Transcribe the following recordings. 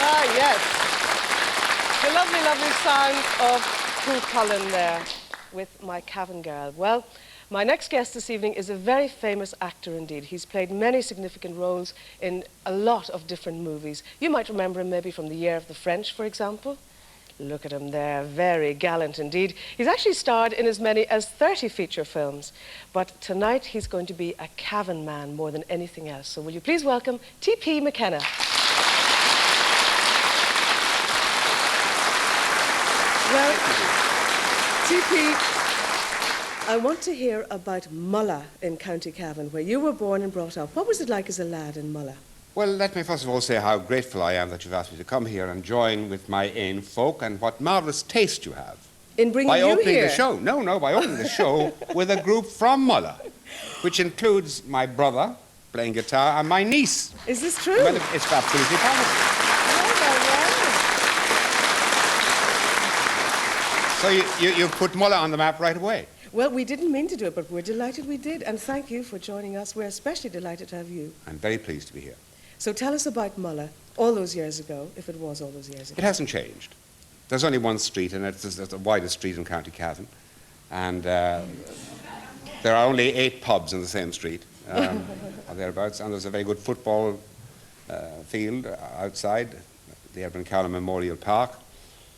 Ah, yes. The lovely, lovely sound of Cú Chulainn there with My Cavan Girl. Well, my next guest this evening is a very famous actor indeed. He's played many significant roles in a lot of different movies. You might remember him maybe from The Year of the French, for example. Look at him there, very gallant indeed. He's actually starred in as many as 30 feature films. But tonight he's going to be a Cavan man more than anything else. So will you please welcome T.P. McKenna. Well, T.P., I want to hear about Mulla in County Cavan, where you were born and brought up. What was it like as a lad in Mulla? Well, let me first of all say how grateful I am that you've asked me to come here and join with my ain folk, and what marvellous taste you have. In bringing by you opening here? the show. No, by opening the show with a group from Mulla, which includes my brother playing guitar and my niece. Is this true? Well, it's absolutely possible. So you put Mulla on the map right away. Well, we didn't mean to do it, but we're delighted we did. And thank you for joining us. We're especially delighted to have you. I'm very pleased to be here. So tell us about Mulla all those years ago, if it was all those years ago. It hasn't changed. There's only one street, and it's the widest street in County Cavan. And there are only 8 pubs in the same street, or thereabouts. And there's a very good football field outside, the Edwin Callum Memorial Park.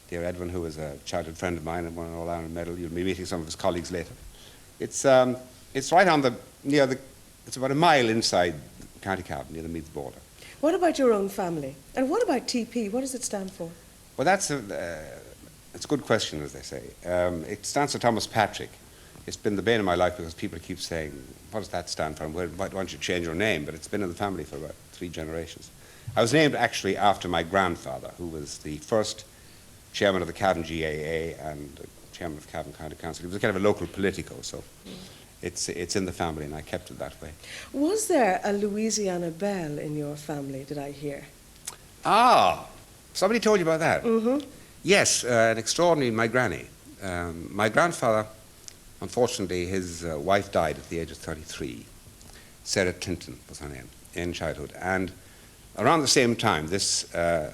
Dear Edwin, who is a childhood friend of mine and won an All-Ireland medal. You'll be meeting some of his colleagues later. It's right on it's about a mile inside County Cavan, near the Meath border. What about your own family? And what about TP? What does it stand for? Well, it's a good question, as they say. It stands for Thomas Patrick. It's been the bane of my life because people keep saying, what does that stand for? And why don't you change your name? But it's been in the family for about 3 generations. I was named actually after my grandfather, who was the first chairman of the Cavan GAA and chairman of Cavan County Council. He was a kind of a local politico, so it's in the family, and I kept it that way. Was there a Louisiana Belle in your family, did I hear? Ah, somebody told you about that? Mm-hmm. Yes, an extraordinary, my granny. My grandfather, unfortunately, his wife died at the age of 33. Sarah Clinton was her name, in childhood. And around the same time, this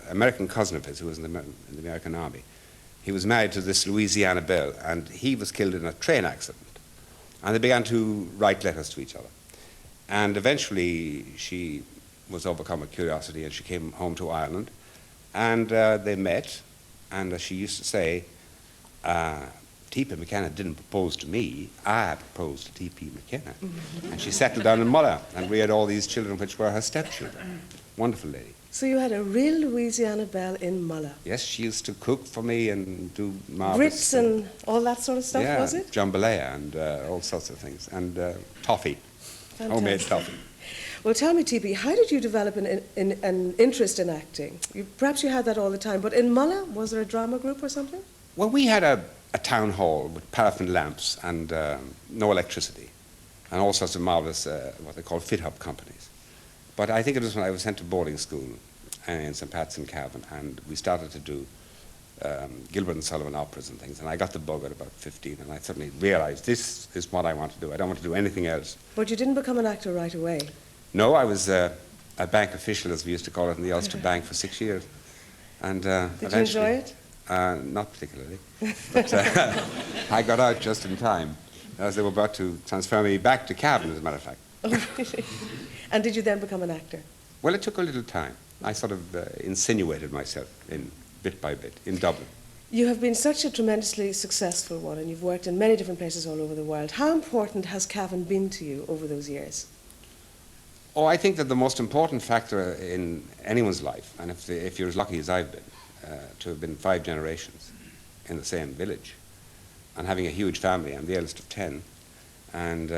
American cousin of his, who was in the American Army, he was married to this Louisiana Belle, and he was killed in a train accident. And they began to write letters to each other. And eventually, she was overcome with curiosity, and she came home to Ireland. And they met, and as she used to say, T.P. McKenna didn't propose to me, I proposed to T.P. McKenna. And she settled down in Mulla and reared all these children, which were her stepchildren. Wonderful lady. So you had a real Louisiana Belle in Mulla. Yes, she used to cook for me and do marvelous... Grits and all that sort of stuff, yeah, was it? jambalaya and all sorts of things. And toffee, Fantastic. homemade toffee. Well, tell me, T.P., how did you develop an interest in acting? Perhaps you had that all the time, but in Mulla, was there a drama group or something? Well, we had a town hall with paraffin lamps and no electricity, and all sorts of marvelous, what they call fit-up companies. But I think it was when I was sent to boarding school in St. Pat's in Cavan, and we started to do Gilbert and Sullivan operas and things, and I got the bug at about 15, and I suddenly realized this is what I want to do. I don't want to do anything else. But you didn't become an actor right away. No, I was a bank official, as we used to call it, in the Ulster Bank for 6 years. And Did you enjoy it? Not particularly. But I got out just in time, as they were about to transfer me back to Cavan, as a matter of fact. Oh, really? And did you then become an actor? Well, it took a little time. I sort of insinuated myself in bit by bit in Dublin. You have been such a tremendously successful one, and you've worked in many different places all over the world. How important has Cavan been to you over those years? Oh, I think that the most important factor in anyone's life, and if you're as lucky as I've been, to have been 5 generations in the same village, and having a huge family, I'm the eldest of 10, and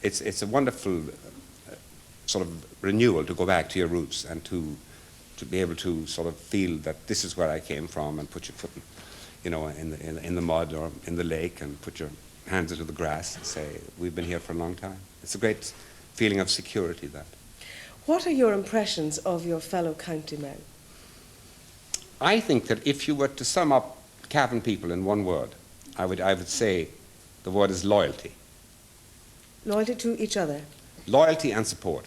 it's a wonderful sort of renewal to go back to your roots and to be able to sort of feel that this is where I came from, and put your foot in the mud or in the lake and put your hands into the grass and say, we've been here for a long time. It's a great feeling of security, that. What are your impressions of your fellow countymen? I think that if you were to sum up Cavan people in one word, I would say the word is loyalty. Loyalty to each other? Loyalty and support.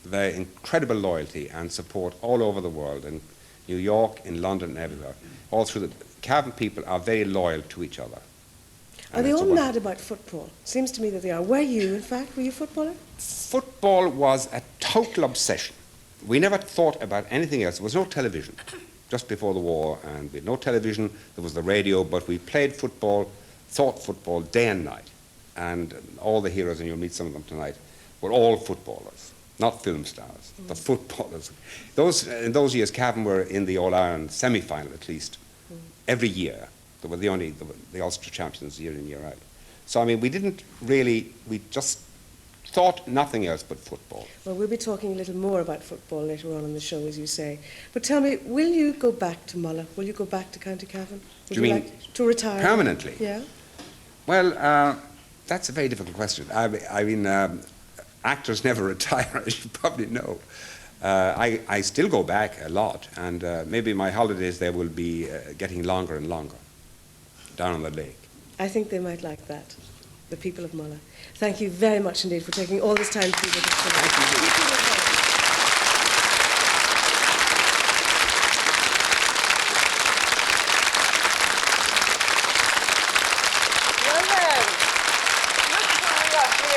the incredible loyalty and support all over the world, in New York, in London, and everywhere. All through the Cavan people are very loyal to each other. Are they all mad about football? Seems to me that they are. Were you, in fact, were you a footballer? Football was a total obsession. We never thought about anything else. There was no television just before the war, and we had no television. There was the radio, but we played football, thought football day and night. And all the heroes, and you'll meet some of them tonight, were all footballers, not film stars, but footballers. In those years, Cavan were in the All-Ireland semi-final at least every year. They were the Ulster champions year in, year out. So, I mean, we just thought nothing else but football. Well, we'll be talking a little more about football later on in the show, as you say. But tell me, will you go back to Mulla? Will you go back to County Cavan? Do you mean like to retire? Permanently? Yeah. Well, that's a very difficult question. I mean, actors never retire, as you probably know. I still go back a lot, and maybe my holidays there will be getting longer and longer down on the lake. I think they might like that, the people of Mulla. Thank you very much indeed for taking all this time to be with us tonight. Thank you.